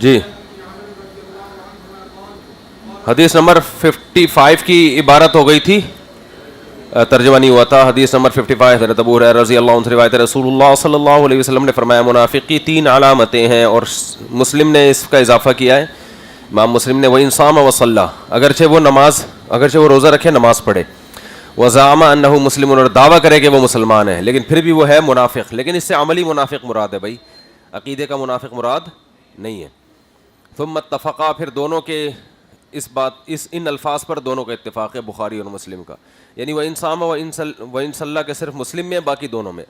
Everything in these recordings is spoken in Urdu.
جی حدیث نمبر 55 کی عبارت ہو گئی تھی، ترجمہ نہیں ہوا تھا. حدیث نمبر 55 حضرت ابو ہریرہ رضی اللہ عنہ سے روایت ہے، رسول اللہ صلی اللہ علیہ وسلم نے فرمایا منافق کی 3 علامتیں ہیں، اور مسلم نے اس کا اضافہ کیا ہے، امام مسلم نے، وَإِنْ صَامَ وَصَلَّى، اگرچہ وہ روزہ رکھے نماز پڑھے، وَزَعَمَ أَنَّهُ مُسْلِمٌ، اور دعویٰ کرے کہ وہ مسلمان ہے لیکن پھر بھی وہ ہے منافق. لیکن اس سے عملی منافق مراد ہے بھائی، عقیدے کا منافق مراد نہیں ہے. ثم اتفقا، پھر دونوں کے ان الفاظ پر دونوں کا اتفاق ہے، بخاری اور مسلم کا، یعنی وَإِنْ صَامَ وَإِنْ صَلَّى کے صرف مسلم میں، باقی دونوں میں.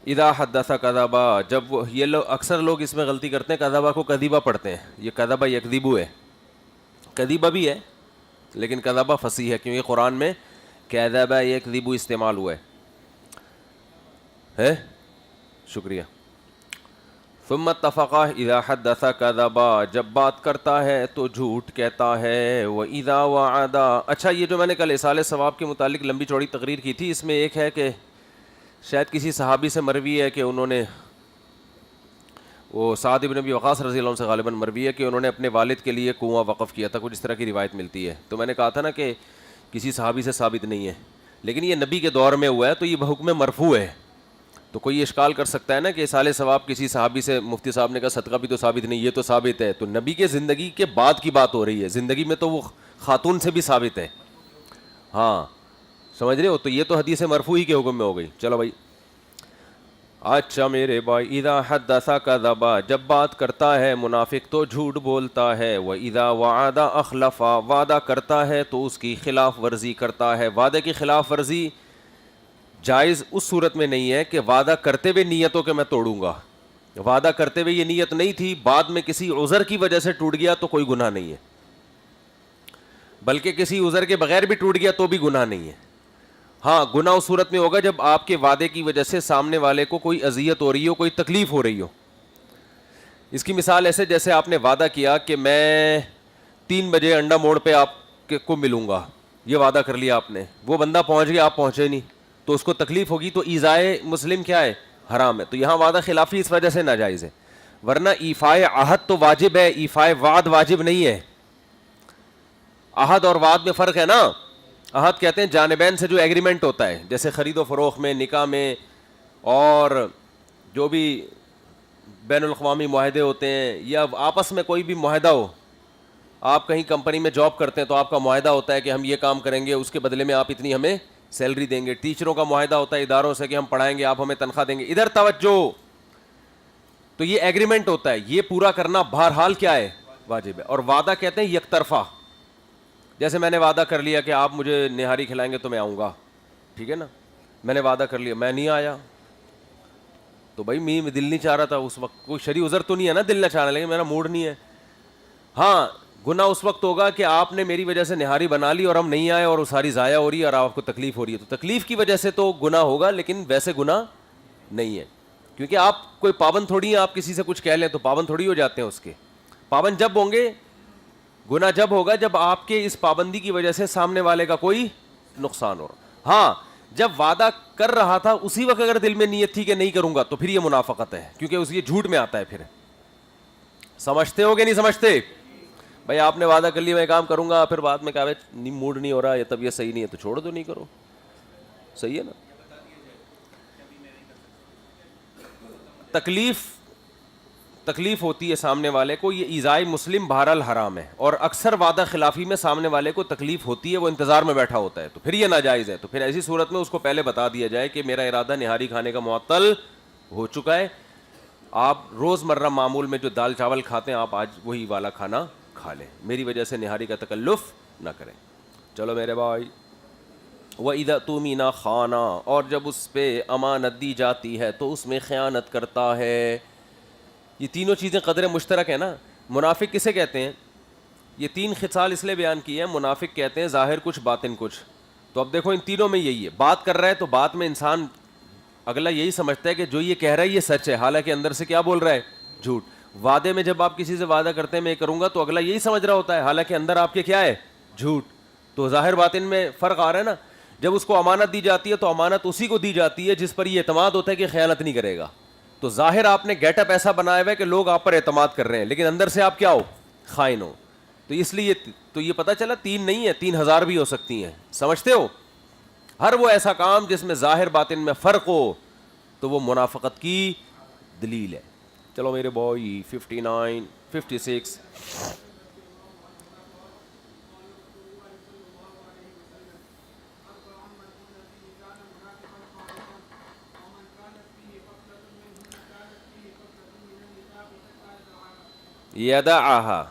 اذا حدث کذبا، جب یہ لوگ اکثر لوگ اس میں غلطی کرتے ہیں، کذبا کو کذیبہ پڑھتے ہیں. یہ کذبا یکذبو ہے، کذیبہ بھی ہے لیکن کذبہ فصیح ہے کیونکہ قرآن میں کذبا یکذبو استعمال ہوا ہے. شکریہ. ثم اتفقا اذا حدث کذبا، جب بات کرتا ہے تو جھوٹ کہتا ہے. واذا وعد، اچھا یہ جو میں نے کل اصالِ ثواب کے متعلق لمبی چوڑی تقریر کی تھی، اس میں ایک ہے کہ شاید کسی صحابی سے مروی ہے کہ انہوں نے، وہ سعد بن ابی وقاص رضی اللہ عنہ سے غالباً مروی ہے کہ انہوں نے اپنے والد کے لیے کنواں وقف کیا تھا، کچھ اس طرح کی روایت ملتی ہے. تو میں نے کہا تھا نا کہ کسی صحابی سے ثابت نہیں ہے، لیکن یہ نبی کے دور میں ہوا ہے تو یہ بحکم مرفوع ہے. تو کوئی اشکال کر سکتا ہے نا کہ اصالِ ثواب کسی صحابی سے، مفتی صاحب نے کہا صدقہ بھی تو ثابت نہیں، یہ تو ثابت ہے. تو نبی کے زندگی کے بعد کی بات ہو رہی ہے، زندگی میں تو وہ خاتون سے بھی ثابت ہے. ہاں سمجھ رہے ہو، تو یہ تو حدیث مرفوع ہی کے حکم میں ہو گئی. چلو بھائی. اچھا میرے بھائی، اذا حدث کذب، جب بات کرتا ہے منافق تو جھوٹ بولتا ہے. واذا وعد اخلف، وعدہ کرتا ہے تو اس کی خلاف ورزی کرتا ہے. وعدے کی خلاف ورزی جائز اس صورت میں نہیں ہے کہ وعدہ کرتے ہوئے نیتوں کہ میں توڑوں گا. وعدہ کرتے ہوئے یہ نیت نہیں تھی، بعد میں کسی عذر کی وجہ سے ٹوٹ گیا تو کوئی گناہ نہیں ہے، بلکہ کسی عذر کے بغیر بھی ٹوٹ گیا تو بھی گناہ نہیں ہے. ہاں گناہ اس صورت میں ہوگا جب آپ کے وعدے کی وجہ سے سامنے والے کو کوئی اذیت ہو رہی ہو، کوئی تکلیف ہو رہی ہو. اس کی مثال ایسے جیسے آپ نے وعدہ کیا کہ میں 3 بجے انڈا موڑ پہ آپ کو ملوں گا، یہ وعدہ کر لیا آپ نے، وہ بندہ پہنچ گیا آپ پہنچے نہیں تو اس کو تکلیف ہوگی، تو ایذائے مسلم کیا ہے؟ حرام ہے. تو یہاں وعدہ خلافی اس وجہ سے ناجائز ہے، ورنہ ایفائے عہد تو واجب ہے، ایفائے وعد واجب نہیں ہے. عہد اور وعد میں فرق ہے نا. عہد کہتے ہیں جانبین سے جو ایگریمنٹ ہوتا ہے، جیسے خرید و فروخت میں، نکاح میں، اور جو بھی بین الاقوامی معاہدے ہوتے ہیں، یا آپس میں کوئی بھی معاہدہ ہو. آپ کہیں کمپنی میں جاب کرتے ہیں تو آپ کا معاہدہ ہوتا ہے کہ ہم یہ کام کریں گے، اس کے بدلے میں آپ اتنی ہمیں سیلری دیں گے. ٹیچروں کا معاہدہ ہوتا ہے اداروں سے کہ ہم پڑھائیں گے، آپ ہمیں تنخواہ دیں گے. ادھر توجہ، تو یہ ایگریمنٹ ہوتا ہے، یہ پورا کرنا بہرحال کیا ہے؟ واجب ہے. اور وعدہ کہتے ہیں یک طرفہ، جیسے میں نے وعدہ کر لیا کہ آپ مجھے نہاری کھلائیں گے تو میں آؤں گا، ٹھیک ہے نا، میں نے وعدہ کر لیا، میں نہیں آیا تو بھائی میں دل نہیں چاہ رہا تھا اس وقت، کوئی شرعی عذر تو نہیں ہے نا دل نہ چاہنا، لیکن میرا موڈ نہیں ہے. ہاں گناہ اس وقت ہوگا کہ آپ نے میری وجہ سے نہاری بنا لی اور ہم نہیں آئے اور وہ ساری ضائع ہو رہی ہے اور آپ کو تکلیف ہو رہی ہے، تو تکلیف کی وجہ سے تو گناہ ہوگا، لیکن ویسے گناہ نہیں ہے، کیونکہ آپ کوئی پابند تھوڑی ہیں. آپ کسی سے کچھ کہہ لیں تو پابند تھوڑی ہو جاتے ہیں اس کے. پابند جب ہوں گے، گناہ جب ہوگا جب آپ کے اس پابندی کی وجہ سے سامنے والے کا کوئی نقصان ہو رہا. ہاں جب وعدہ کر رہا تھا اسی وقت اگر دل میں نیت تھی کہ نہیں کروں گا تو پھر یہ منافقت ہے، کیونکہ اس یہ جھوٹ میں آتا ہے. پھر سمجھتے ہو کہ نہیں سمجھتے؟ بھائی آپ نے وعدہ کر لیا میں کام کروں گا، پھر بعد میں کہا موڈ نہیں ہو رہا یا طبیعت صحیح نہیں ہے تو چھوڑ دو، نہیں کرو. صحیح ہے نا. تکلیف ہوتی ہے سامنے والے کو، یہ ایذائے مسلم بہرحال حرام ہے، اور اکثر وعدہ خلافی میں سامنے والے کو تکلیف ہوتی ہے، وہ انتظار میں بیٹھا ہوتا ہے، تو پھر یہ ناجائز ہے. تو پھر ایسی صورت میں اس کو پہلے بتا دیا جائے کہ میرا ارادہ نہاری کھانے کا معطل ہو چکا ہے، آپ روز مرہ معمول میں جو دال چاول کھاتے ہیں آپ آج وہی والا کھانا کھا لیں، میری وجہ سے نہاری کا تکلف نہ کریں. چلو میرے بھائی. وَإِذَا تُؤْمِنَ خَانَ، اور جب اس پہ امانت دی جاتی ہے تو اس میں خیانت کرتا ہے. یہ تینوں چیزیں قدر مشترک ہیں نا. منافق کسے کہتے ہیں؟ یہ 3 خصال اس لیے بیان کی ہیں. منافق کہتے ہیں ظاہر کچھ باطن کچھ. تو اب دیکھو ان تینوں میں یہی ہے، بات کر رہا ہے تو بات میں انسان اگلا یہی سمجھتا ہے کہ جو یہ کہہ رہا ہے یہ سچ ہے، حالانکہ اندر سے کیا بول رہا ہے؟ جھوٹ. وعدے میں جب آپ کسی سے وعدہ کرتے ہیں میں کروں گا تو اگلا یہی سمجھ رہا ہوتا ہے، حالانکہ اندر آپ کے کیا ہے؟ جھوٹ. تو ظاہر باطن میں فرق آ رہا ہے نا. جب اس کو امانت دی جاتی ہے تو امانت اسی کو دی جاتی ہے جس پر یہ اعتماد ہوتا ہے کہ خیانت نہیں کرے گا. تو ظاہر آپ نے گیٹ اپ ایسا بنایا ہوا ہے کہ لوگ آپ پر اعتماد کر رہے ہیں، لیکن اندر سے آپ کیا ہو؟ خائن ہو. تو اس لیے تو یہ پتہ چلا 3 نہیں ہے، 3000 بھی ہو سکتی ہیں. سمجھتے ہو؟ ہر وہ ایسا کام جس میں ظاہر باطن میں فرق ہو تو وہ منافقت کی دلیل ہے. چلو میرے بوائے 59 56. یدعها.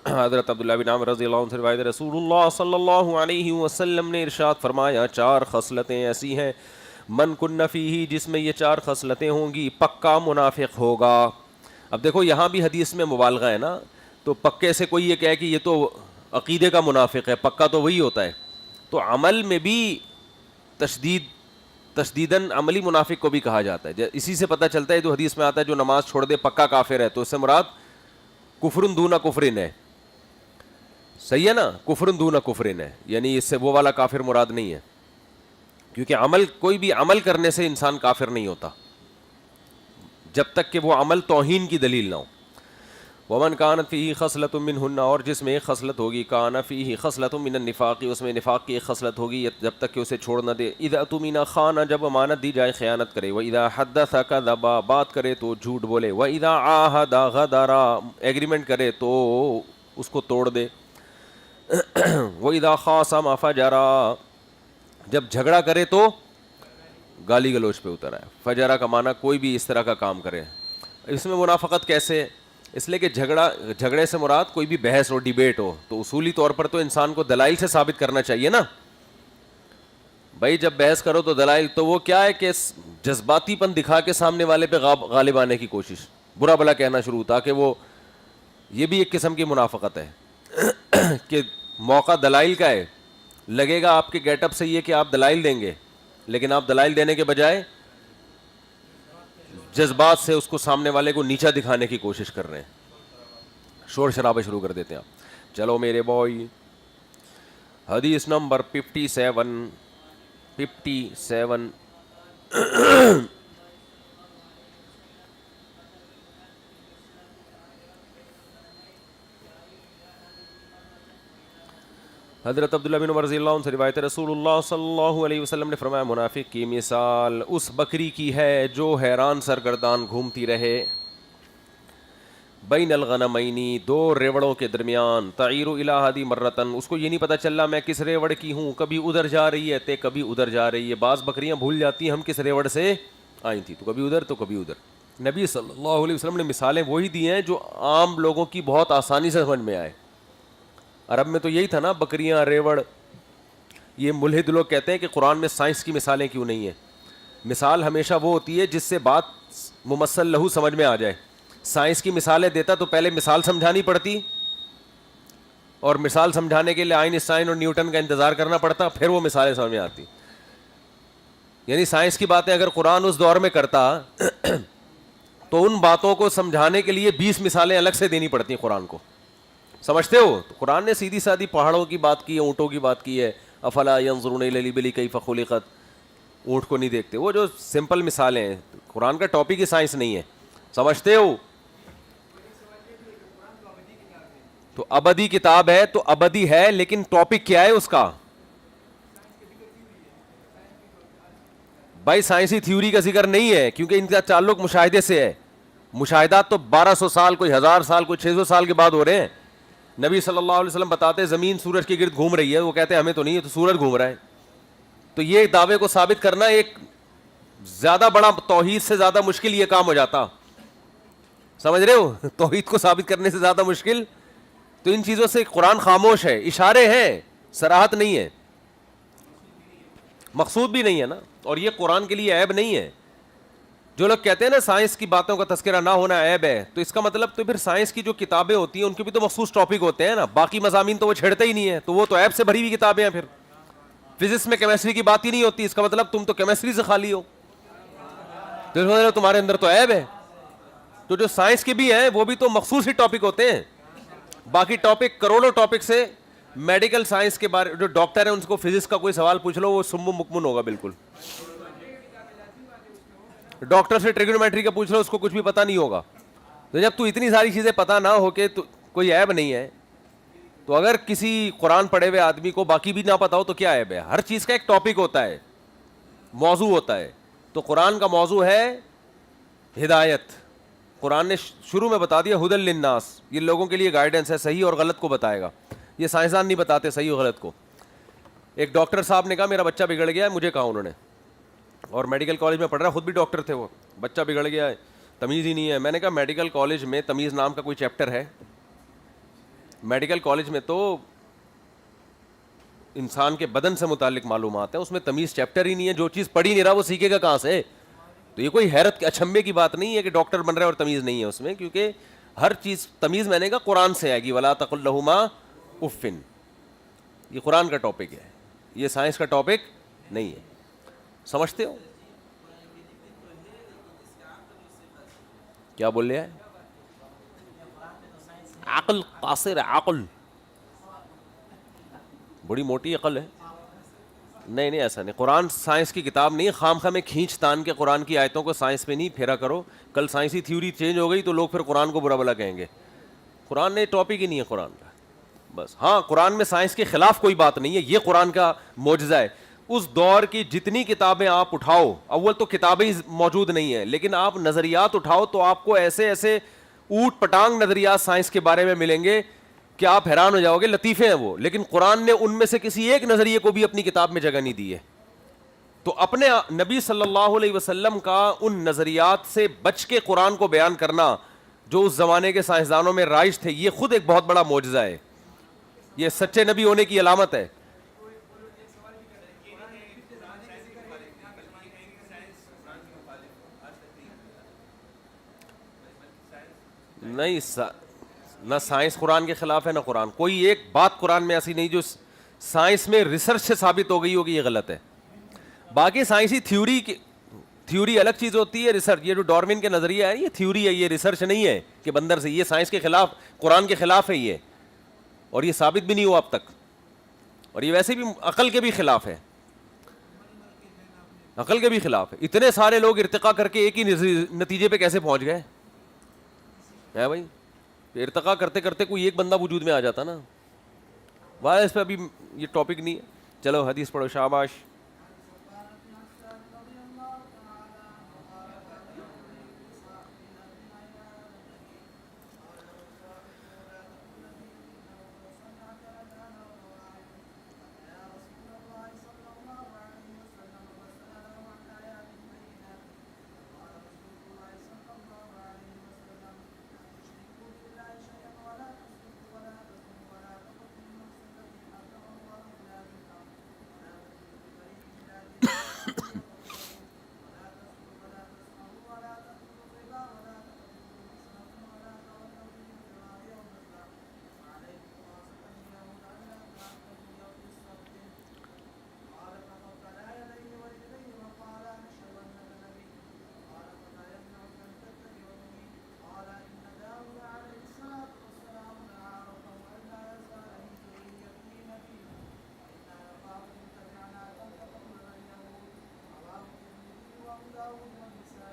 حضرت عبداللہ بن عمر رضی اللہ عنہ سے روایت ہے، رسول اللہ صلی اللہ علیہ وسلم نے ارشاد فرمایا 4 خصلتیں ایسی ہیں من کن فیہ، جس میں یہ 4 خصلتیں ہوں گی پکا منافق ہوگا. اب دیکھو یہاں بھی حدیث میں مبالغہ ہے نا، تو پکے سے کوئی یہ کہے کہ یہ تو عقیدے کا منافق ہے، پکا تو وہی ہوتا ہے. تو عمل میں بھی تشدیداً عملی منافق کو بھی کہا جاتا ہے. اسی سے پتہ چلتا ہے جو حدیث میں آتا ہے جو نماز چھوڑ دے پکا کافر ہے، تو اس سے مراد کفرن دون کفرن ہے. صحیح ہے نا، کفرن دون کفرن ہے، یعنی اس سے وہ والا کافر مراد نہیں ہے، کیونکہ عمل کوئی بھی عمل کرنے سے انسان کافر نہیں ہوتا جب تک کہ وہ عمل توہین کی دلیل نہ ہو. ومن کانت فیہ خصلۃ منہن، اور جس میں ایک خصلت ہوگی کان فیہ خصلۃ من النفاق، اس میں نفاق کی ایک خصلت ہوگی جب تک کہ اسے چھوڑ نہ دے. اذا اؤتمن خان، جب امانت دی جائے خیانت کرے. واذا حدث کذب، بات کرے تو جھوٹ بولے. واذا عاہد غدر، ایگریمنٹ کرے تو اس کو توڑ دے. واذا خاصم فجر، جب جھگڑا کرے تو گالی گلوچ پہ اتر آئے. فجرہ کا معنی کوئی بھی اس طرح کا کام کرے. اس میں منافقت کیسے؟ اس لیے کہ جھگڑے سے مراد کوئی بھی بحث ہو، ڈیبیٹ ہو، تو اصولی طور پر تو انسان کو دلائل سے ثابت کرنا چاہیے نا بھائی. جب بحث کرو تو دلائل، تو وہ کیا ہے کہ جذباتی پن دکھا کے سامنے والے پہ غالب آنے کی کوشش، برا بھلا کہنا شروع، تاکہ وہ، یہ بھی ایک قسم کی منافقت ہے کہ موقع دلائل کا ہے. لگے گا آپ کے گیٹ اپ سے یہ کہ آپ دلائل دیں گے، لیکن آپ دلائل دینے کے بجائے جذبات سے اس کو سامنے والے کو نیچا دکھانے کی کوشش کر رہے ہیں، شور شرابے شروع کر دیتے ہیں آپ. چلو میرے بوائے حدیث نمبر 57. حضرت عبداللہ بن عمر رضی اللہ عنہ سے روایت ہے، رسول اللہ صلی اللہ علیہ وسلم نے فرمایا منافق کی مثال اس بکری کی ہے جو حیران سرگردان گھومتی رہے بین الغنمینی، 2 ریوڑوں کے درمیان، تعیر الی ہادی مرتن، اس کو یہ نہیں پتہ چلا میں کس ریوڑ کی ہوں، کبھی ادھر جا رہی ہے کبھی ادھر جا رہی ہے. بعض بکریاں بھول جاتی ہیں ہم کس ریوڑ سے آئی تھی، تو کبھی ادھر تو کبھی ادھر. نبی صلی اللہ علیہ وسلم نے مثالیں وہی دی ہیں جو عام لوگوں کی بہت آسانی سے سمجھ میں آئے. عرب میں تو یہی تھا نا، بکریاں، ریوڑ. یہ ملحد لوگ کہتے ہیں کہ قرآن میں سائنس کی مثالیں کیوں نہیں ہیں. مثال ہمیشہ وہ ہوتی ہے جس سے بات ممثل لہو سمجھ میں آ جائے. سائنس کی مثالیں دیتا تو پہلے مثال سمجھانی پڑتی، اور مثال سمجھانے کے لیے آئنسٹائن اور نیوٹن کا انتظار کرنا پڑتا، پھر وہ مثالیں سمجھ میں آتی. یعنی سائنس کی باتیں اگر قرآن اس دور میں کرتا تو ان باتوں کو سمجھانے کے لیے 20 مثالیں الگ سے دینی پڑتی قرآن کو. سمجھتے ہو؟ تو قرآن نے سیدھی سادھی پہاڑوں کی بات کی ہے، اونٹوں کی بات کی ہے. افلا ینظرون الی الابل کیف خلقت، اونٹ کو نہیں دیکھتے. وہ جو سمپل مثالیں ہیں، قرآن کا ٹاپک ہی سائنس نہیں ہے. سمجھتے ہو؟ تو ابدی کتاب ہے تو ابدی ہے، لیکن ٹاپک کیا ہے اس کا؟ بھائی سائنسی تھیوری کا ذکر نہیں ہے، کیونکہ ان کا تعلق مشاہدے سے ہے. مشاہدات تو 1200 سال، کوئی 1000 سال، کوئی 600 سال کے بعد ہو رہے ہیں. نبی صلی اللہ علیہ وسلم بتاتے زمین سورج کے گرد گھوم رہی ہے، وہ کہتے ہیں ہمیں تو نہیں ہے، تو سورج گھوم رہا ہے. تو یہ دعوے کو ثابت کرنا ایک زیادہ بڑا، توحید سے زیادہ مشکل یہ کام ہو جاتا. سمجھ رہے ہو؟ توحید کو ثابت کرنے سے زیادہ مشکل. تو ان چیزوں سے قرآن خاموش ہے، اشارے ہیں، صراحت نہیں ہے، مقصود بھی نہیں ہے نا. اور یہ قرآن کے لیے عیب نہیں ہے. جو لوگ کہتے ہیں نا سائنس کی باتوں کا تذکرہ نہ ہونا عیب ہے، تو اس کا مطلب تو پھر سائنس کی جو کتابیں ہوتی ہیں ان کے بھی تو مخصوص ٹاپک ہوتے ہیں نا، باقی مضامین تو وہ چھیڑتے ہی نہیں ہے، تو وہ تو عیب سے بھری ہوئی کتابیں ہیں. پھر فزکس میں کیمسٹری کی بات ہی نہیں ہوتی، اس کا مطلب تم تو کیمسٹری سے خالی ہو، تو اس کا مطلب تمہارے اندر تو عیب ہے. تو جو سائنس کے بھی ہیں وہ بھی تو مخصوص ہی ٹاپک ہوتے ہیں، باقی ٹاپک کروڑوں ٹاپک سے میڈیکل سائنس کے بارے جو ڈاکٹر ہیں ان کو فزکس کا کوئی سوال پوچھ لو وہ سم مکمن ہوگا بالکل. ڈاکٹر سے ٹریگنومیٹری کا پوچھ لو اس کو کچھ بھی پتا نہیں ہوگا. تو جب تو اتنی ساری چیزیں پتا نہ ہو کے تو کوئی عیب نہیں ہے. تو اگر کسی قرآن پڑھے ہوئے آدمی کو باقی بھی نہ پتا ہو تو کیا عیب ہے؟ ہر چیز کا ایک ٹاپک ہوتا ہے, موضوع ہوتا ہے. تو قرآن کا موضوع ہے ہدایت. قرآن نے شروع میں بتا دیا ہدی للناس, یہ لوگوں کے لیے گائیڈنس ہے, صحیح اور غلط کو بتائے گا. یہ سائنسدان نہیں بتاتے صحیح اور غلط کو. ایک ڈاکٹر صاحب نے کہا میرا بچہ بگڑ گیا ہے, مجھے کہا انہوں نے, اور میڈیکل کالج میں پڑھ رہا ہے, خود بھی ڈاکٹر تھے وہ, بچہ بگڑ گیا ہے, تمیز ہی نہیں ہے. میں نے کہا میڈیکل کالج میں تمیز نام کا کوئی چیپٹر ہے؟ میڈیکل کالج میں تو انسان کے بدن سے متعلق معلومات ہیں, اس میں تمیز چیپٹر ہی نہیں ہے. جو چیز پڑھی نہیں رہا وہ سیکھے گا کہاں سے؟ تو یہ کوئی حیرت اچنبے کی بات نہیں ہے کہ ڈاکٹر بن رہا ہے اور تمیز نہیں ہے اس میں, کیونکہ ہر چیز تمیز میں نے کہا قرآن سے آئے گی. ولا تقل لہما اف, یہ قرآن کا ٹاپک ہے, یہ سائنس کا ٹاپک نہیں ہے. سمجھتے ہو کیا بول رہے ہیں؟ عقل قاصر ہے, عقل بڑی موٹی عقل ہے. نہیں نہیں ایسا نہیں, قرآن سائنس کی کتاب نہیں. خام خواہ میں کھینچ تان کے قرآن کی آیتوں کو سائنس پہ نہیں پھیرا کرو. کل سائنسی تھیوری چینج ہو گئی تو لوگ پھر قرآن کو برا بلا کہیں گے. قرآن نے ٹاپک ہی نہیں ہے قرآن کا بس. ہاں قرآن میں سائنس کے خلاف کوئی بات نہیں ہے, یہ قرآن کا معجزہ ہے. اس دور کی جتنی کتابیں آپ اٹھاؤ, اول تو کتابیں موجود نہیں ہیں, لیکن آپ نظریات اٹھاؤ تو آپ کو ایسے ایسے اوٹ پٹانگ نظریات سائنس کے بارے میں ملیں گے کہ آپ حیران ہو جاؤ گے. لطیفے ہیں وہ, لیکن قرآن نے ان میں سے کسی ایک نظریے کو بھی اپنی کتاب میں جگہ نہیں دی ہے. تو اپنے نبی صلی اللہ علیہ وسلم کا ان نظریات سے بچ کے قرآن کو بیان کرنا جو اس زمانے کے سائنسدانوں میں رائج تھے, یہ خود ایک بہت بڑا معجزہ ہے. یہ سچے نبی ہونے کی علامت ہے. نہیں نہ سائنس قرآن کے خلاف ہے نہ قرآن. کوئی ایک بات قرآن میں ایسی نہیں جو سائنس میں ریسرچ سے ثابت ہو گئی ہوگی یہ غلط ہے. باقی سائنسی تھیوری الگ چیز ہوتی ہے, ریسرچ. یہ جو ڈارون کے نظریہ ہے یہ تھیوری ہے, یہ ریسرچ نہیں ہے کہ بندر سے. یہ سائنس کے خلاف, قرآن کے خلاف ہے یہ, اور یہ ثابت بھی نہیں ہوا اب تک, اور یہ ویسے بھی عقل کے بھی خلاف ہے. عقل کے بھی خلاف ہے. اتنے سارے لوگ ارتقا کر کے ایک ہی نتیجے پہ کیسے پہنچ گئے ہے بھائی؟ ارتقا کرتے کرتے کوئی ایک بندہ وجود میں آ جاتا نا. واہ اس پہ ابھی یہ ٹاپک نہیں ہے. چلو حدیث پڑھو, شاباش.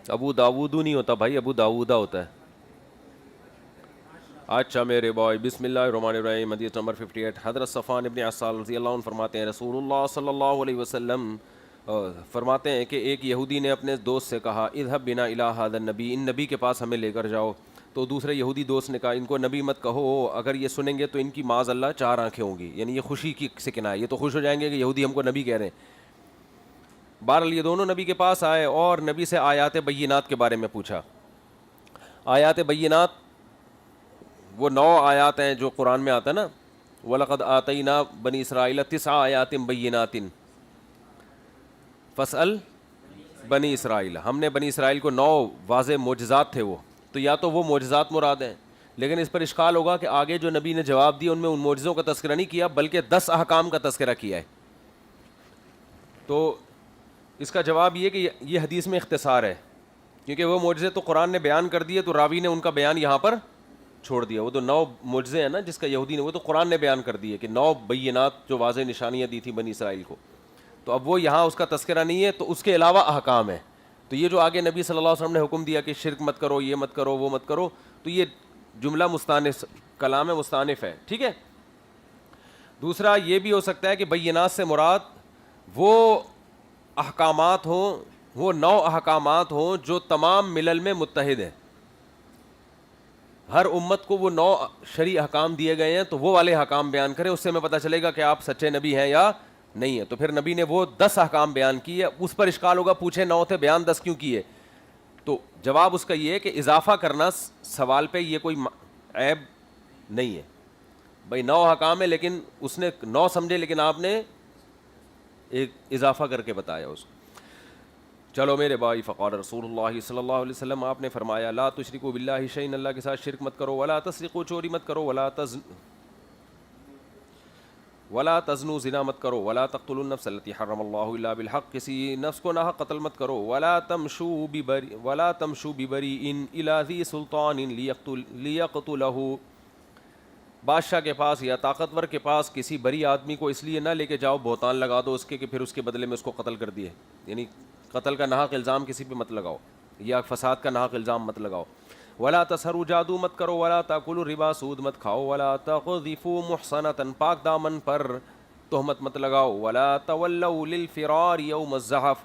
ابو داودو نہیں ہوتا بھائی, ابو داودہ ہوتا ہے. اچھا میرے بھائی, بسم اللہ الرحمن الرحیم. حدیث نمبر 58. حضرت صفوان ابن عسال رضی اللہ عنہ فرماتے ہیں رسول اللہ صلی اللہ علیہ وسلم فرماتے ہیں کہ ایک یہودی نے اپنے دوست سے کہا اذهب بنا الی ھذا النبی, ان نبی کے پاس ہمیں لے کر جاؤ. تو دوسرے یہودی دوست نے کہا ان کو نبی مت کہو, اگر یہ سنیں گے تو ان کی معاذ اللہ 4 آنکھیں ہوں گی. یعنی یہ خوشی کی سے کنایہ, یہ تو خوش ہو جائیں گے کہ یہودی ہم کو نبی کہہ رہے ہیں. بہرحال یہ دونوں نبی کے پاس آئے اور نبی سے آیات بینات کے بارے میں پوچھا. آیات بینات وہ 9 آیات ہیں جو قرآن میں آتا ہے نا, وَلَقَدْ آتَيْنَا بَنِي إِسْرَائِيلَ 9 آیَاتٍ بَيِّنَاتٍ فَاسْأَلْ بنی اسرائیل. ہم نے بنی اسرائیل کو 9 واضح معجزات تھے تو یا تو وہ معجزات مراد ہیں, لیکن اس پر اشکال ہوگا کہ آگے جو نبی نے جواب دیا ان میں ان معجزوں کا تذکرہ نہیں کیا بلکہ 10 احکام کا تذکرہ کیا ہے. تو اس کا جواب یہ کہ یہ حدیث میں اختصار ہے, کیونکہ وہ معجزے تو قرآن نے بیان کر دیے تو راوی نے ان کا بیان یہاں پر چھوڑ دیا. وہ تو 9 معجزے ہیں نا جس کا یہودی نے, وہ تو قرآن نے بیان کر دیے کہ 9 بینات جو واضح نشانیاں دی تھی بنی اسرائیل کو, تو اب وہ یہاں اس کا تذکرہ نہیں ہے, تو اس کے علاوہ احکام ہے. تو یہ جو آگے نبی صلی اللہ علیہ وسلم نے حکم دیا کہ شرک مت کرو, یہ مت کرو, وہ مت کرو, تو یہ جملہ مستانف کلام ہے, مستانف ہے, ٹھیک ہے. دوسرا یہ بھی ہو سکتا ہے کہ بینات سے مراد وہ احکامات ہوں, وہ 9 احکامات ہوں جو تمام ملل میں متحد ہیں. ہر امت کو وہ 9 شرعی احکام دیے گئے ہیں, تو وہ والے احکام بیان کریں, اس سے ہمیں پتہ چلے گا کہ آپ سچے نبی ہیں یا نہیں ہے. تو پھر نبی نے وہ 10 احکام بیان کیے. اس پر اشکال ہوگا, پوچھے 9 تھے, بیان 10 کیوں کیے؟ تو جواب اس کا یہ ہے کہ اضافہ کرنا سوال پہ یہ کوئی عیب نہیں ہے. بھائی 9 احکام ہے لیکن اس نے 9 سمجھے, لیکن آپ نے ایک اضافہ کر کے بتایا اس کو. چلو میرے بھائی, فقال رسول اللہ صلی اللہ علیہ وسلم, آپ نے فرمایا لا تشرکوا باللہ شیئا, اللہ کے ساتھ شرک مت کرو, ولا تسرقوا, چوری مت کرو, ولا تزنوا, زنا مت کرو, ولا تقتلوا النفس التي حرم اللہ الا بالحق, کسی نفس کو ناحق قتل مت کرو, ولا تمشوا ببریء الی ذی سلطان لیقتلہ, بادشاہ کے پاس یا طاقتور کے پاس کسی بری آدمی کو اس لیے نہ لے کے جاؤ, بہتان لگا دو اس کے کہ پھر اس کے بدلے میں اس کو قتل کر دیے. یعنی قتل کا ناحق الزام کسی پہ مت لگاؤ, یا فساد کا ناحق الزام مت لگاؤ. ولا تسحروا, جادو مت کرو, ولا تاکلوا الربا, سود مت کھاؤ, ولا تقذفوا محصنۃ, پاک دامن پر تہمت مت لگاؤ, ولا تولوا للفرار یوم الزحف,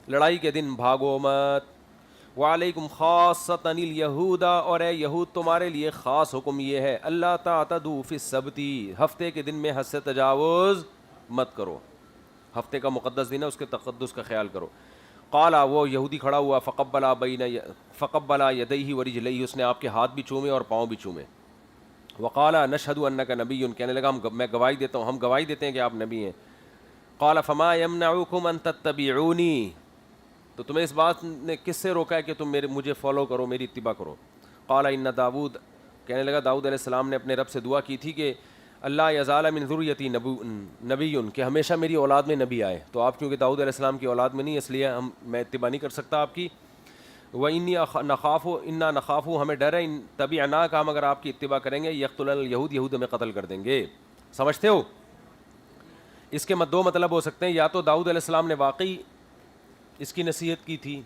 لڑائی کے دن بھاگو مت. وعلیکم خاصۃ الیہود, اور اے یہود تمہارے لیے خاص حکم یہ ہے, اللہ تعتدوا فی السبت, ہفتے کے دن میں حد سے تجاوز مت کرو. ہفتے کا مقدس دن ہے, اس کے تقدس کا خیال کرو. قال, وہ یہودی کھڑا ہوا, فقبل یدیہ ورجلیہ, اس نے آپ کے ہاتھ بھی چومے اور پاؤں بھی چومے. وقال نشہد انک نبی, کہنے لگا میں گواہی دیتا ہوں, ہم گواہی دیتے ہیں کہ آپ نبی ہیں. قال فما یمنعکم ان تتبعونی, تو تمہیں اس بات نے کس سے روکا ہے کہ تم مجھے فالو کرو, میری اتباع کرو. قال ان داود, کہنے لگا داؤد علیہ السلام نے اپنے رب سے دعا کی تھی کہ اللہ یزال من ذریتی نبی, کہ ہمیشہ میری اولاد میں نبی آئے. تو آپ کیونکہ داؤد علیہ السلام کی اولاد میں نہیں, اس لیے میں اتباع نہیں کر سکتا آپ کی. انا نخاف, ہمیں ڈر ہے, ان تبعنا کا, ہم اگر آپ کی اتباع کریں گے, یقتل الیہود, یہود ہمیں قتل کر دیں گے. سمجھتے ہو؟ اس کے 2 مطلب ہو سکتے ہیں, یا تو داؤد علیہ السلام نے واقعی اس کی نصیحت کی تھی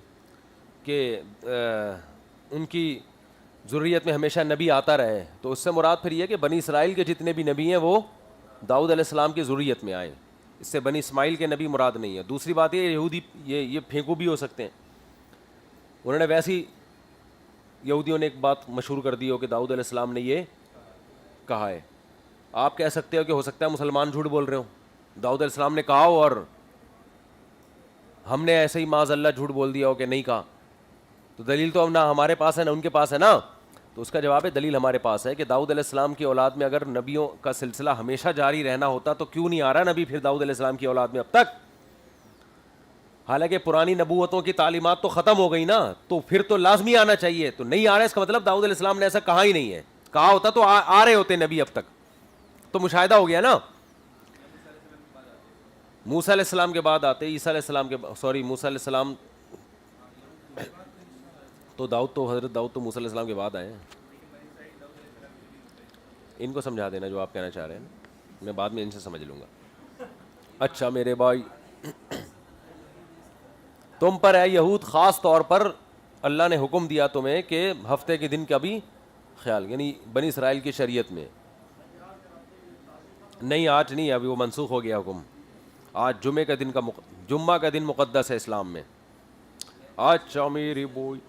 کہ ان کی ذریت میں ہمیشہ نبی آتا رہے, تو اس سے مراد پھر یہ کہ بنی اسرائیل کے جتنے بھی نبی ہیں وہ داؤد علیہ السلام کی ذریت میں آئے, اس سے بنی اسماعیل کے نبی مراد نہیں ہے. دوسری بات یہ یہودی یہ پھینکو بھی ہو سکتے ہیں, انہوں نے ویسی یہودیوں نے ایک بات مشہور کر دی ہو کہ داؤد علیہ السلام نے یہ کہا ہے. آپ کہہ سکتے ہو کہ ہو سکتا ہے مسلمان جھوٹ بول رہے ہو, داؤد علیہ السلام نے کہا ہو اور ہم نے ایسے ہی معاذ اللہ جھوٹ بول دیا ہو کہ نہیں کہا. تو دلیل تو نہ ہمارے پاس ہے نہ ان کے پاس ہے نا. تو اس کا جواب ہے دلیل ہمارے پاس ہے کہ داؤد علیہ السلام کی اولاد میں اگر نبیوں کا سلسلہ ہمیشہ جاری رہنا ہوتا تو کیوں نہیں آ رہا نبی پھر داؤد علیہ السلام کی اولاد میں اب تک. حالانکہ پرانی نبوتوں کی تعلیمات تو ختم ہو گئی نا, تو پھر تو لازمی آنا چاہیے. تو نہیں آ رہا, اس کا مطلب داؤد علیہ السلام نے ایسا کہا ہی نہیں ہے. کہا ہوتا تو آ رہے ہوتے نبی اب تک, تو مشاہدہ ہو گیا نا. موسیٰ علیہ السلام کے بعد آتے, عیسیٰ علیہ السلام کے موسیٰ علیہ السلام, تو حضرت داؤد تو موسیٰ علیہ السلام کے بعد آئے ہیں. ان کو سمجھا دینا جو آپ کہنا چاہ رہے ہیں, میں بعد میں ان سے سمجھ لوں گا. اچھا میرے بھائی, تم پر اے یہود خاص طور پر اللہ نے حکم دیا تمہیں کہ ہفتے کے دن کا بھی خیال, یعنی بنی اسرائیل کی شریعت میں نہیں, آج نہیں, ابھی وہ منسوخ ہو گیا حکم. آج جمعہ کا دن مقدس ہے اسلام میں. اچھا میری بوئی,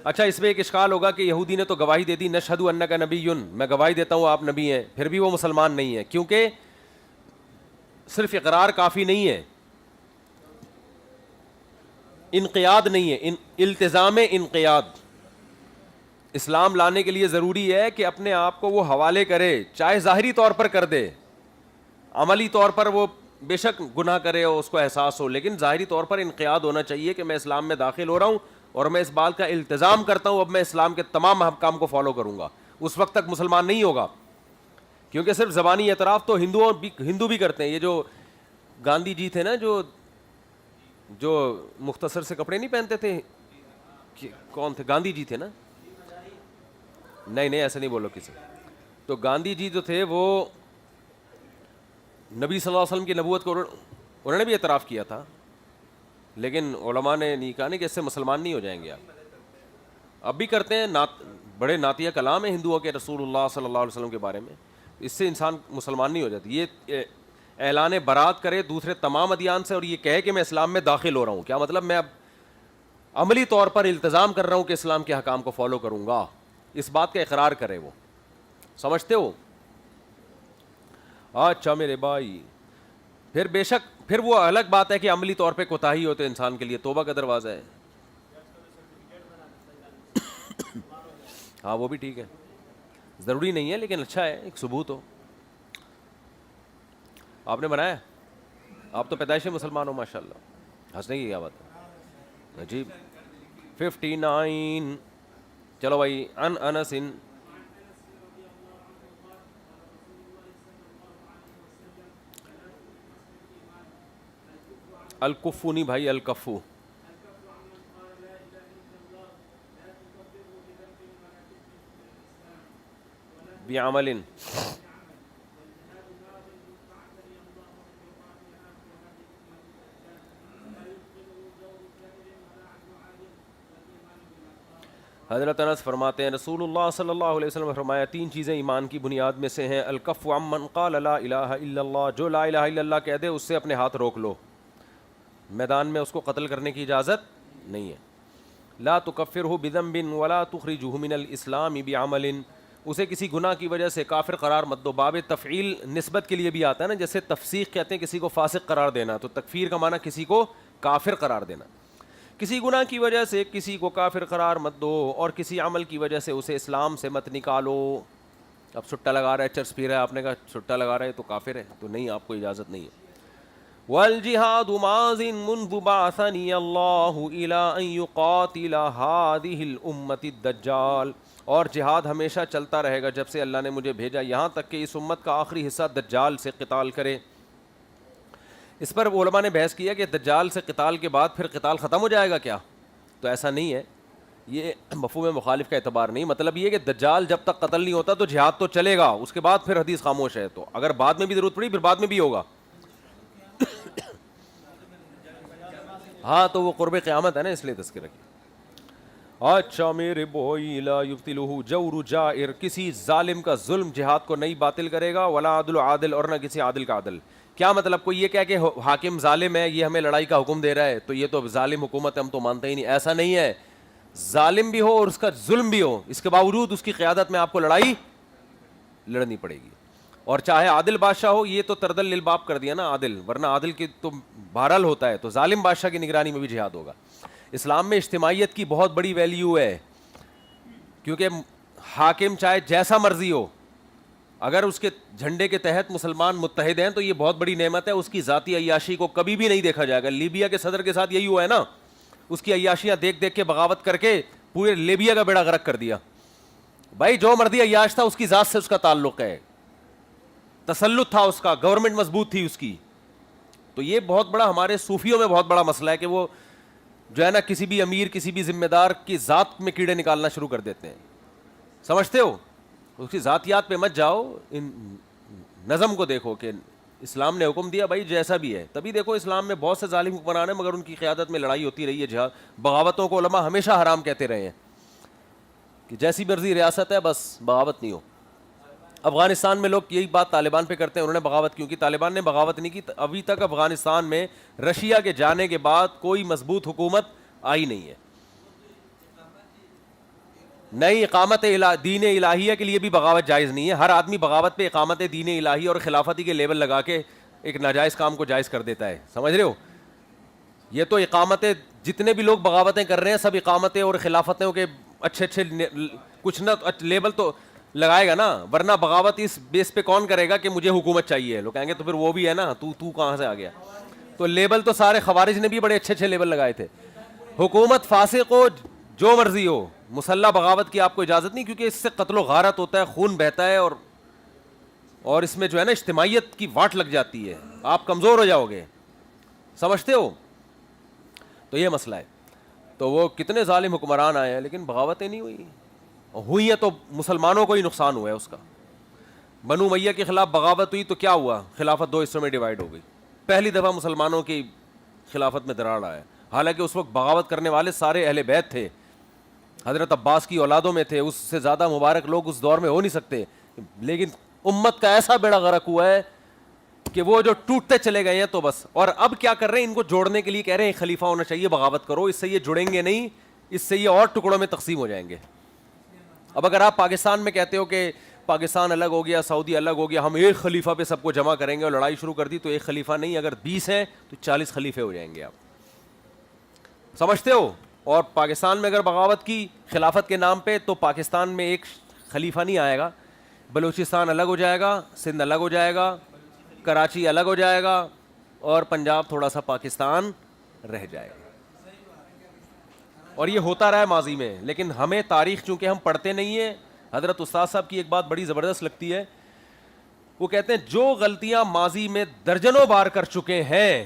اچھا اس میں ایک اشکال ہوگا کہ یہودی نے تو گواہی دے دی نشہد انک نبی, میں گواہی دیتا ہوں آپ نبی ہیں, پھر بھی وہ مسلمان نہیں ہے, کیونکہ صرف اقرار کافی نہیں ہے, انقیاد نہیں ہے, التزام انقیاد. اسلام لانے کے لیے ضروری ہے کہ اپنے آپ کو وہ حوالے کرے, چاہے ظاہری طور پر کر دے, عملی طور پر وہ بے شک گناہ کرے اور اس کو احساس ہو, لیکن ظاہری طور پر انقیاد ہونا چاہیے کہ میں اسلام میں داخل ہو رہا ہوں اور میں اس بات کا التزام کرتا ہوں اب میں اسلام کے تمام احکام کو فالو کروں گا. اس وقت تک مسلمان نہیں ہوگا, کیونکہ صرف زبانی اعتراف تو ہندو بھی کرتے ہیں. یہ جو گاندھی جی تھے نا, جو مختصر سے کپڑے نہیں پہنتے تھے, کون تھے؟ گاندھی جی تھے نا, نہیں نہیں ایسے نہیں بولو کسی. تو گاندھی جی جو تھے وہ نبی صلی اللہ علیہ وسلم کی نبوت کو انہوں نے بھی اعتراف کیا تھا, لیکن علماء نے نہیں کہا نہیں کہ اس سے مسلمان نہیں ہو جائیں گے آپ. اب بھی کرتے ہیں, بڑے نعتیہ کلام ہیں ہندوؤں کے رسول اللہ صلی اللہ علیہ وسلم کے بارے میں, اس سے انسان مسلمان نہیں ہو جاتی. یہ اعلان برات کرے دوسرے تمام ادیان سے اور یہ کہے کہ میں اسلام میں داخل ہو رہا ہوں, کیا مطلب میں اب عملی طور پر التزام کر رہا ہوں کہ اسلام کے حکام کو فالو کروں گا, اس بات کا اقرار کرے وہ. سمجھتے ہو؟ اچھا میرے بھائی, پھر بے شک پھر وہ الگ بات ہے کہ عملی طور پہ کوتاہی ہوتے انسان کے لیے توبہ کا دروازہ ہے. ہاں وہ بھی ٹھیک ہے, ضروری نہیں ہے لیکن اچھا ہے, ایک ثبوت ہو. آپ نے بنایا, آپ تو پیدائشی مسلمان ہو ماشاء اللہ, ہنسنے کی کیا بات ہے, عجیب. 59 چلو بھائی. ان انس الکفو نہیں بھائی, الکفو. بعمل حضرت انس فرماتے ہیں رسول اللہ صلی اللہ علیہ وسلم نے فرمایا 3 چیزیں ایمان کی بنیاد میں سے ہیں. الکف عمن قال لا الہ الا اللہ, جو لا الہ الا اللہ کہہ دے اس سے اپنے ہاتھ روک لو, میدان میں اس کو قتل کرنے کی اجازت نہیں ہے. لا تکفرہ بذنب ولا تخرجہ من الاسلام بعمل, اسے کسی گناہ کی وجہ سے کافر قرار مت دو. باب تفعیل نسبت کے لیے بھی آتا ہے نا, جیسے تفسیق کہتے ہیں کسی کو فاسق قرار دینا, تو تکفیر کا معنی کسی کو کافر قرار دینا. کسی گناہ کی وجہ سے کسی کو کافر قرار مت دو, اور کسی عمل کی وجہ سے اسے اسلام سے مت نکالو. اب سٹا لگا رہا ہے, چرس پی رہا ہے, آپ نے کہا سٹا لگا رہا ہے تو کافر ہے, تو نہیں, آپ کو اجازت نہیں ہے. والجہاد ماض منذ بعثنی اللہ الی ان یقاتل هذه الامۃ الدجال, اور جہاد ہمیشہ چلتا رہے گا جب سے اللہ نے مجھے بھیجا یہاں تک کہ اس امت کا آخری حصہ دجال سے قتال کرے. اس پر علماء نے بحث کیا کہ دجال سے قتال کے بعد پھر قتال ختم ہو جائے گا کیا؟ تو ایسا نہیں ہے, یہ مفہوم مخالف کا اعتبار نہیں. مطلب یہ کہ دجال جب تک قتل نہیں ہوتا تو جہاد تو چلے گا, اس کے بعد پھر حدیث خاموش ہے, تو اگر بعد میں بھی ضرورت پڑی پھر بعد میں بھی ہوگا. ہاں تو وہ قرب قیامت ہے نا, اس لیے تذکرہ کیا. اچھا میرے بوئی, لا یبطلہ جور جائر, کسی ظالم کا ظلم جہاد کو نہیں باطل کرے گا. ولا عدل عادل, اور نہ کسی عادل کا عدل. کیا مطلب, کوئی یہ کہہ کہ حاکم ظالم ہے یہ ہمیں لڑائی کا حکم دے رہا ہے تو یہ تو ظالم حکومت ہے, ہم تو مانتے ہی نہیں. ایسا نہیں ہے, ظالم بھی ہو اور اس کا ظلم بھی ہو, اس کے باوجود اس کی قیادت میں آپ کو لڑائی لڑنی پڑے گی. اور چاہے عادل بادشاہ ہو, یہ تو تردل للباب کر دیا نا عادل, ورنہ عادل کی تو بہرحال ہوتا ہے, تو ظالم بادشاہ کی نگرانی میں بھی جہاد ہوگا. اسلام میں اجتماعیت کی بہت بڑی ویلیو ہے, کیونکہ حاکم چاہے جیسا مرضی ہو, اگر اس کے جھنڈے کے تحت مسلمان متحد ہیں تو یہ بہت بڑی نعمت ہے. اس کی ذاتی عیاشی کو کبھی بھی نہیں دیکھا جائے گا. لیبیا کے صدر کے ساتھ یہی ہوا ہے نا, اس کی عیاشیاں دیکھ دیکھ کے بغاوت کر کے پورے لیبیا کا بیڑا غرق کر دیا. بھائی جو مرضی عیاش تھا اس کی ذات سے اس کا تعلق ہے, تسلط تھا اس کا, گورنمنٹ مضبوط تھی اس کی. تو یہ بہت بڑا ہمارے صوفیوں میں بہت بڑا مسئلہ ہے کہ وہ جو ہے نا کسی بھی امیر کسی بھی ذمہ دار کی ذات میں کیڑے نکالنا شروع کر دیتے ہیں. سمجھتے ہو؟ اس کی ذاتیات پہ مت جاؤ, ان نظم کو دیکھو کہ اسلام نے حکم دیا بھائی جیسا بھی ہے. تبھی دیکھو اسلام میں بہت سے ظالم حکمران ہیں مگر ان کی قیادت میں لڑائی ہوتی رہی ہے, جہاد. بغاوتوں کو علماء ہمیشہ حرام کہتے رہے ہیں کہ جیسی مرضی ریاست ہے بس بغاوت نہیں ہو. افغانستان میں لوگ یہی بات طالبان پہ کرتے ہیں, انہوں نے بغاوت کیوں کی؟ طالبان نے بغاوت نہیں کی. ابھی تک افغانستان میں رشیا کے جانے کے بعد کوئی مضبوط حکومت آئی نہیں ہے. نئی اقامت دین الہیہ کے لیے بھی بغاوت جائز نہیں ہے. ہر آدمی بغاوت پہ اقامت دین الہی اور خلافتی کے لیبل لگا کے ایک ناجائز کام کو جائز کر دیتا ہے. سمجھ رہے ہو؟ یہ تو اقامت, جتنے بھی لوگ بغاوتیں کر رہے ہیں سب اقامتیں اور خلافتوں کے اچھے اچھے کچھ نہ لیبل تو لگائے گا نا, ورنہ بغاوت اس بیس پہ کون کرے گا کہ مجھے حکومت چاہیے. لوگ کہیں گے تو پھر وہ بھی ہے نا, تو کہاں سے آ گیا؟ تو لیبل تو سارے خوارج نے بھی بڑے اچھے اچھے لیبل لگائے تھے. حکومت فاسق ہو جو مرضی ہو, مسلح بغاوت کی آپ کو اجازت نہیں, کیونکہ اس سے قتل و غارت ہوتا ہے, خون بہتا ہے, اور اس میں جو ہے نا اجتماعیت کی واٹ لگ جاتی ہے, آپ کمزور ہو جاؤ گے. سمجھتے ہو؟ تو یہ مسئلہ ہے. تو وہ کتنے ظالم حکمران آئے ہیں لیکن بغاوتیں نہیں ہوئی. ہوئی ہیں تو مسلمانوں کو ہی نقصان ہوا ہے اس کا. بنو امیہ کے خلاف بغاوت ہوئی تو کیا ہوا؟ خلافت دو حصوں میں ڈیوائیڈ ہو گئی. پہلی دفعہ مسلمانوں کی خلافت میں دراڑ آیا. حالانکہ اس وقت بغاوت کرنے والے سارے اہل بیت تھے, حضرت عباس کی اولادوں میں تھے, اس سے زیادہ مبارک لوگ اس دور میں ہو نہیں سکتے. لیکن امت کا ایسا بیڑا غرق ہوا ہے کہ وہ جو ٹوٹتے چلے گئے ہیں تو بس. اور اب کیا کر رہے ہیں؟ ان کو جوڑنے کے لیے کہہ رہے ہیں خلیفہ ہونا چاہیے, بغاوت کرو, اس سے یہ جڑیں گے نہیں, اس سے یہ اور ٹکڑوں میں تقسیم ہو جائیں گے. اب اگر آپ پاکستان میں کہتے ہو کہ پاکستان الگ ہو گیا, سعودی الگ ہو گیا, ہم ایک خلیفہ پہ سب کو جمع کریں گے اور لڑائی شروع کر دی, تو ایک خلیفہ نہیں, اگر 20 ہیں تو 40 خلیفے ہو جائیں گے. آپ سمجھتے ہو؟ اور پاکستان میں اگر بغاوت کی خلافت کے نام پہ تو پاکستان میں ایک خلیفہ نہیں آئے گا, بلوچستان الگ ہو جائے گا, سندھ الگ ہو جائے گا, کراچی الگ ہو جائے گا, اور پنجاب تھوڑا سا پاکستان رہ جائے گا. اور یہ ہوتا رہا ہے ماضی میں. لیکن ہمیں تاریخ چونکہ ہم پڑھتے نہیں ہیں, حضرت استاد صاحب کی ایک بات بڑی زبردست لگتی ہے, وہ کہتے ہیں جو غلطیاں ماضی میں درجنوں بار کر چکے ہیں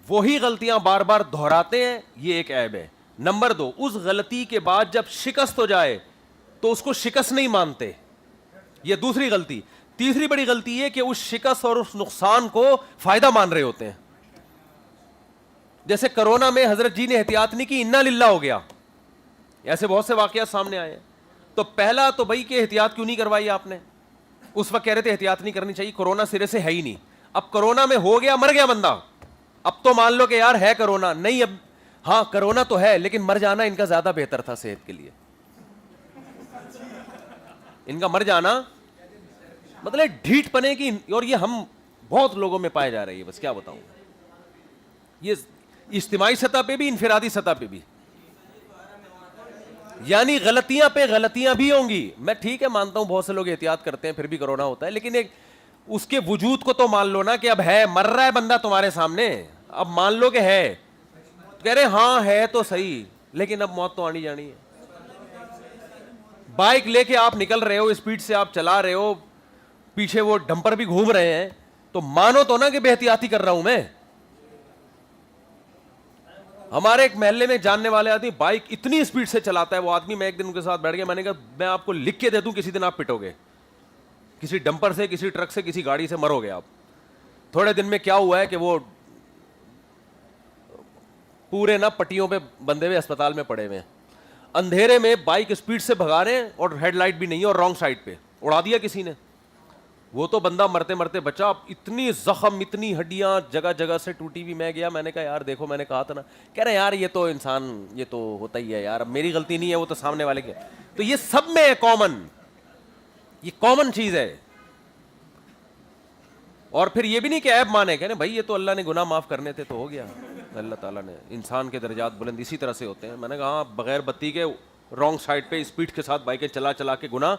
وہی غلطیاں بار بار دہراتے ہیں, یہ ایک عیب ہے. نمبر 2, اس غلطی کے بعد جب شکست ہو جائے تو اس کو شکست نہیں مانتے, یہ دوسری غلطی. تیسری بڑی غلطی یہ کہ اس شکست اور اس نقصان کو فائدہ مان رہے ہوتے ہیں. جیسے کرونا میں حضرت جی نے احتیاط نہیں کی, انا للہ ہو گیا, ایسے بہت سے واقعات سامنے آئے ہیں. تو پہلا تو بھائی کہ احتیاط کیوں نہیں کروائی آپ نے؟ اس وقت کہہ رہے تھے احتیاط نہیں کرنی چاہیے, کرونا سرے سے ہے ہی نہیں. اب کرونا میں ہو گیا, مر گیا بندہ, اب تو مان لو کہ یار ہے کرونا نہیں, اب ہاں کرونا تو ہے لیکن مر جانا ان کا زیادہ بہتر تھا صحت کے لیے. ان کا مر جانا مطلب ڈھیٹ پنے کی, اور یہ ہم بہت لوگوں میں پائے جا رہی ہے, بس کیا بتاؤں. یہ اجتماعی سطح پہ بھی, انفرادی سطح پہ بھی, یعنی غلطیاں پہ غلطیاں بھی ہوں گی. میں ٹھیک ہے مانتا ہوں بہت سے لوگ احتیاط کرتے ہیں پھر بھی کرونا ہوتا ہے, لیکن ایک اس کے وجود کو تو مان لو نا کہ اب ہے, مر رہا ہے بندہ تمہارے سامنے, اب مان لو کہ ہے. کہہ رہے ہاں ہے تو صحیح, لیکن اب موت تو آنی جانی ہے. بائک لے کے آپ نکل رہے ہو, اسپیڈ سے آپ چلا رہے ہو, پیچھے وہ ڈمپر بھی گھوم رہے ہیں, تو مانو تو نا کہ بے احتیاطی کر رہا ہوں میں. ہمارے ایک محلے میں جاننے والے آدمی بائک اتنی اسپیڈ سے چلاتا ہے وہ آدمی, میں ایک دن ان کے ساتھ بیٹھ گیا, میں نے کہا میں آپ کو لکھ کے دے دوں کسی دن آپ پٹو گے, کسی ڈمپر سے, کسی ٹرک سے, کسی گاڑی سے مرو گے آپ. تھوڑے دن میں کیا ہوا ہے کہ وہ پورے نا پٹیوں پہ بندے ہوئے اسپتال میں پڑے ہوئے ہیں, اندھیرے میں بائک اسپیڈ سے بھگا رہے ہیں اور ہیڈ لائٹ بھی نہیں ہے, اور رانگ سائڈ پہ اڑا دیا کسی نے. وہ تو بندہ مرتے مرتے بچا, اتنی زخم, اتنی ہڈیاں جگہ جگہ سے ٹوٹی ہوئی. میں گیا, میں نے کہا یار دیکھو, میں نے کہا تھا نا. کہہ رہے یار یہ تو انسان, یہ تو ہوتا ہی ہے یار, اب میری غلطی نہیں ہے, وہ تو سامنے والے کی. تو یہ سب میں ہے کامن, یہ کامن چیز ہے. اور پھر یہ بھی نہیں کہ عیب مانے, کہنے بھائی یہ تو اللہ نے گناہ معاف کرنے تھے تو ہو گیا. اللہ تعالیٰ نے, انسان کے درجات بلند اسی طرح سے ہوتے ہیں. میں نے کہا بغیر بتی کے رانگ سائڈ پہ اسپیڈ کے ساتھ بائکیں چلا چلا کے گناہ,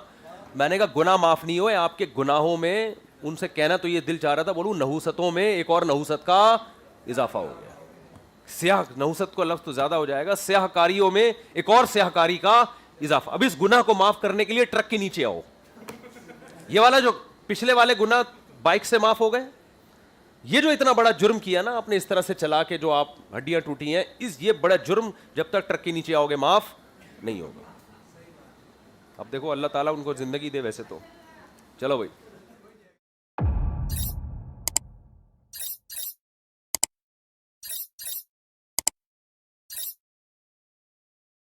میں نے کہا گناہ معاف نہیں ہوئے آپ کے گناہوں میں. ان سے کہنا تو یہ دل چاہ رہا تھا, بولوں نحوستوں میں ایک اور نحوست کا اضافہ ہو گیا. سیاہ نحوست کو لفظ تو زیادہ ہو جائے گا, سیاہ کاریوں میں ایک اور سیاہ کاری کا اضافہ. اب اس گناہ کو معاف کرنے کے لیے ٹرک کے نیچے آؤ. یہ والا جو پچھلے والے گناہ بائک سے معاف ہو گئے, یہ جو اتنا بڑا جرم کیا نا آپ نے اس طرح سے چلا کے, جو آپ ہڈیاں ٹوٹی ہیں, یہ بڑا جرم جب تک ٹرک کے نیچے آؤ گے معاف نہیں ہوگا. اب دیکھو اللہ تعالیٰ ان کو زندگی دے ویسے تو. چلو بھائی.